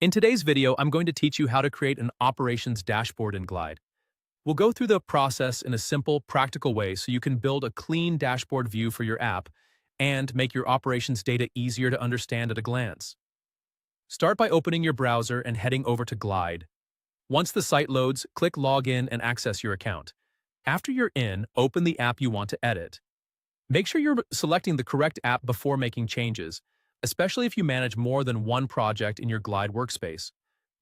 In today's video, I'm going to teach you how to create an operations dashboard in Glide. We'll go through the process in a simple, practical way so you can build a clean dashboard view for your app and make your operations data easier to understand at a glance. Start by opening your browser and heading over to Glide. Once the site loads, click Login and access your account. After you're in, open the app you want to edit. Make sure you're selecting the correct app before making changes, especially if you manage more than one project in your Glide workspace.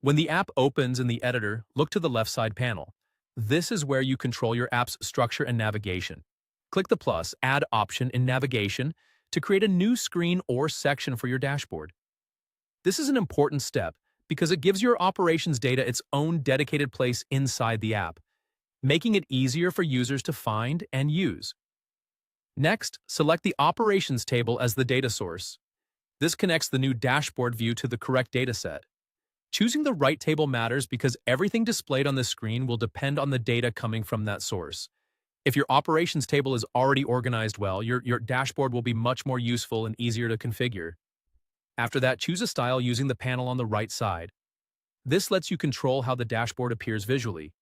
When the app opens in the editor, look to the left side panel. This is where you control your app's structure and navigation. Click the plus Add option in Navigation to create a new screen or section for your dashboard. This is an important step because it gives your operations data its own dedicated place inside the app, making it easier for users to find and use. Next, select the operations table as the data source. This connects the new dashboard view to the correct dataset. Choosing the right table matters because everything displayed on the screen will depend on the data coming from that source. If your operations table is already organized well, your dashboard will be much more useful and easier to configure. After that, choose a style using the panel on the right side. This lets you control how the dashboard appears visually.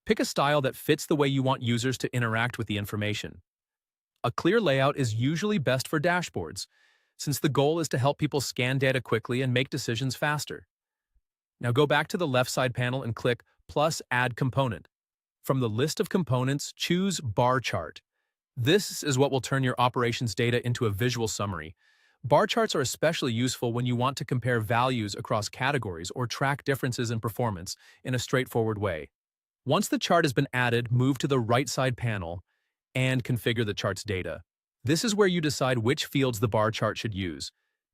Pick a style that fits the way you want users to interact with the information. A clear layout is usually best for dashboards, since the goal is to help people scan data quickly and make decisions faster. Now go back to the left side panel and click plus Add Component. From the list of components, choose Bar Chart. This is what will turn your operations data into a visual summary. Bar charts are especially useful when you want to compare values across categories or track differences in performance in a straightforward way. Once the chart has been added, move to the right side panel and configure the chart's data. This is where you decide which fields the bar chart should use.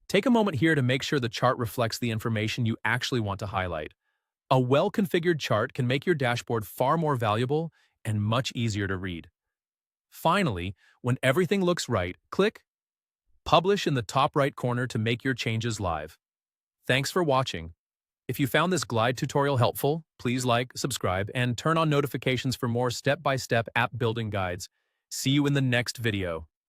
Take a moment here to make sure the chart reflects the information you actually want to highlight. A well-configured chart can make your dashboard far more valuable and much easier to read. Finally, when everything looks right, click Publish in the top right corner to make your changes live. Thanks for watching. If you found this Glide tutorial helpful, please like, subscribe, and turn on notifications for more step-by-step app building guides. See you in the next video.